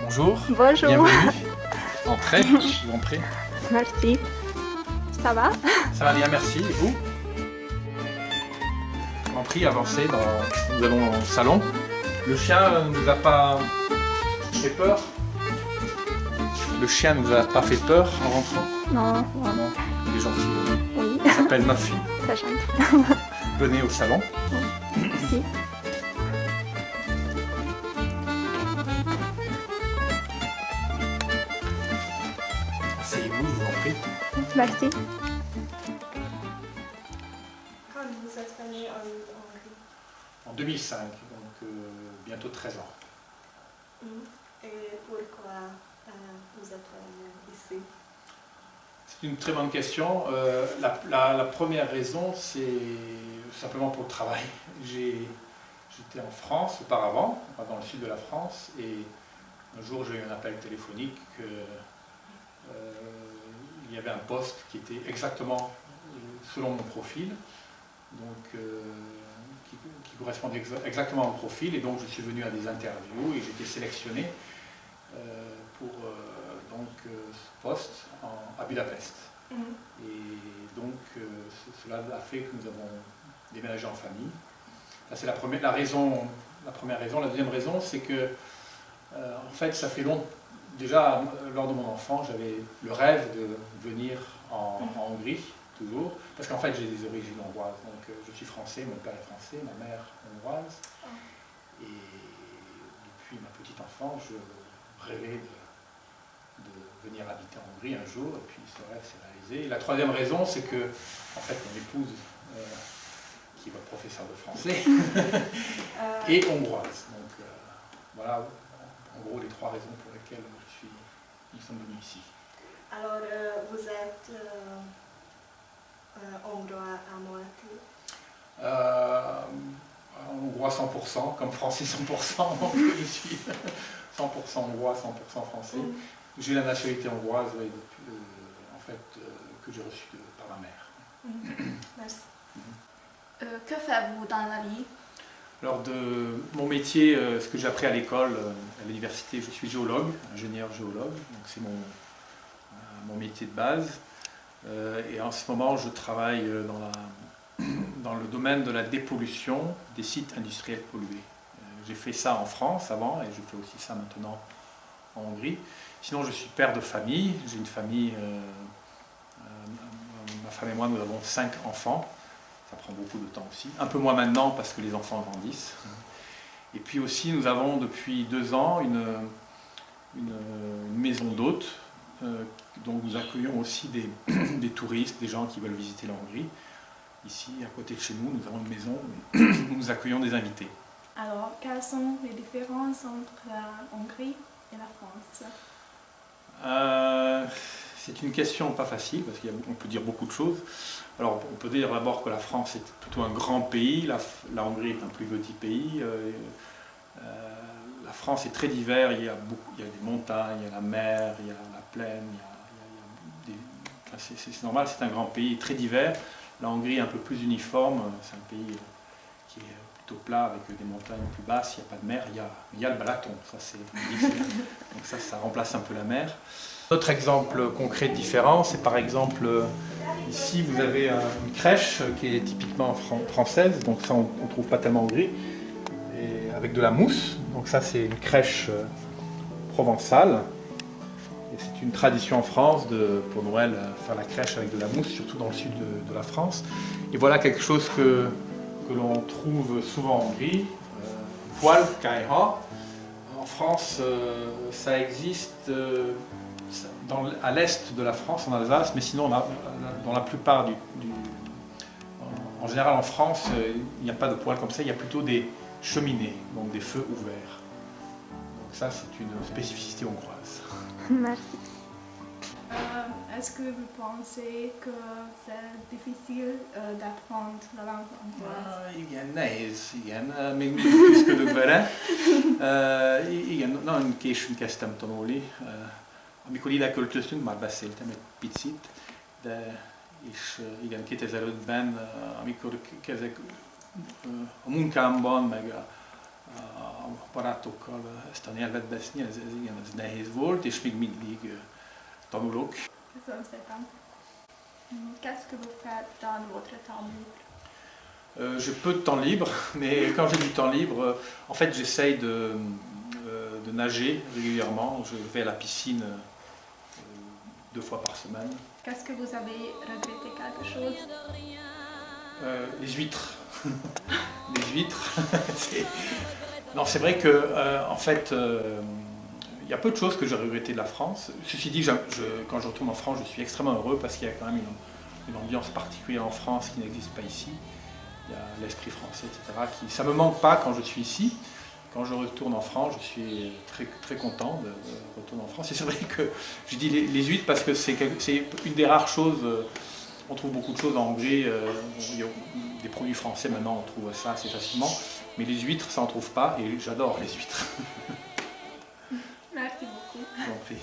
Bonjour. Bonjour. Bienvenue. Entrez, je vous en prie. Merci. Ça va? Ça va bien, merci. Et vous? Je vous en prie, avancez. Nous allons au salon. Le chien ne nous a pas fait peur. Le chien ne nous a pas fait peur en rentrant. Non, non. Non, il est gentil. Oui, Il s'appelle Muffy. très gentil. Venez au salon. Merci. Asseyez-vous, je vous en prie. Merci. Quand vous êtes venu en Hongrie? En 2005, donc bientôt 13 ans. Et pourquoi vous êtes venu ici? C'est une très bonne question. La première raison, c'est simplement pour le travail. J'étais en France auparavant, dans le sud de la France, et un jour j'ai eu un appel téléphonique il y avait un poste qui était exactement selon mon profil, donc qui correspondait exactement au profil, et donc je suis venu à des interviews et j'ai été sélectionné pour ce poste à Budapest. Et donc cela a fait que nous avons déménagé en famille. Ça c'est la première raison. La deuxième raison, c'est que en fait ça fait longtemps. Déjà, lors de mon enfance, j'avais le rêve de venir en Hongrie, toujours, parce qu'en fait j'ai des origines hongroises. Donc je suis français, mon père est français, ma mère hongroise. Et depuis ma petite enfance, je rêvais de venir habiter en Hongrie un jour, et puis ce rêve s'est réalisé. Et la troisième raison, c'est que, en fait, mon épouse, qui est votre professeur de français, est hongroise. Donc voilà, en gros, les trois raisons pour lesquelles nous sommes venus ici. Alors, vous êtes hongrois à moitié? Hongrois 100%, comme français 100%, donc je suis 100% hongrois, 100% français. J'ai la nationalité hongroise en fait, que j'ai reçue par ma mère. Merci. Que faites-vous dans la vie? Alors de mon métier, ce que j'ai appris à l'école, à l'université, je suis géologue, ingénieur géologue, donc c'est mon métier de base. Et en ce moment, je travaille dans le domaine de la dépollution des sites industriels pollués. J'ai fait ça en France avant et je fais aussi ça maintenant en Hongrie. Sinon, je suis père de famille. J'ai une famille, ma femme et moi, nous avons 5 enfants. Ça prend beaucoup de temps aussi. Un peu moins maintenant parce que les enfants grandissent. Et puis aussi, nous avons depuis 2 ans une maison d'hôtes. Donc nous accueillons aussi des touristes, des gens qui veulent visiter la Hongrie. Ici, à côté de chez nous, nous avons une maison où nous accueillons des invités. Alors, quelles sont les différences entre la Hongrie et la France? C'est une question pas facile parce qu'on peut dire beaucoup de choses. Alors on peut dire d'abord que la France est plutôt un grand pays, la Hongrie est un plus petit pays. La France est très divers, il y a des montagnes, il y a la mer, il y a la plaine, c'est normal, c'est un grand pays très divers. La Hongrie est un peu plus uniforme, c'est un pays qui est plutôt plat avec des montagnes plus basses, il n'y a pas de mer, il y a le Balaton, ça c'est donc ça remplace un peu la mer. Autre exemple concret de différence, c'est par exemple ici vous avez une crèche qui est typiquement française, donc ça on ne trouve pas tellement en Hongrie, et avec de la mousse, donc ça c'est une crèche provençale. Et c'est une tradition en France pour Noël faire la crèche avec de la mousse, surtout dans le sud de la France. Et voilà quelque chose que l'on trouve souvent en Hongrie, poêle, kaiha. En France, ça existe à l'est de la France, en Alsace, mais sinon dans la plupart en général en France, il n'y a pas de poêle comme ça, il y a plutôt des cheminées, donc des feux ouverts. Donc ça c'est une spécificité hongroise. Merci. Est-ce que vous pensez que c'est difficile d'apprendre la langue hongroise? Igen, nehéz, igen, még mindig küzdök vele. Igen, nagyon későn kezdtem tanulni. Amikor ide költöztünk, már beszéltem egy picit, és igen, 2005-ben, amikor kezdek a munkámban, meg a barátokkal ezt a nyelvet beszélni, ez nehéz volt, és még mindig tanulok. Köszönöm szépen. Qu'est-ce que vous faites dans votre temps libre? J'ai peu de temps libre, mais quand j'ai du temps libre, en fait j'essaye de nager régulièrement. Je vais à la piscine 2 fois par semaine. Qu'est-ce que vous avez regretté quelque chose? Les huîtres. Les huîtres. Non, c'est vrai que, en fait, il y a peu de choses que j'ai regrettées de la France. Ceci dit, quand je retourne en France, je suis extrêmement heureux parce qu'il y a quand même une ambiance particulière en France qui n'existe pas ici. Il y a l'esprit français, etc. Ça ne me manque pas quand je suis ici. Quand je retourne en France, je suis très, très content de retourner en France. Et c'est vrai que je dis les huîtres parce que c'est une des rares choses. On trouve beaucoup de choses en Hongrie. Il y a des produits français maintenant, on trouve ça assez facilement. Mais les huîtres, ça on trouve pas. Et j'adore les huîtres. Merci beaucoup. Je vous en prie.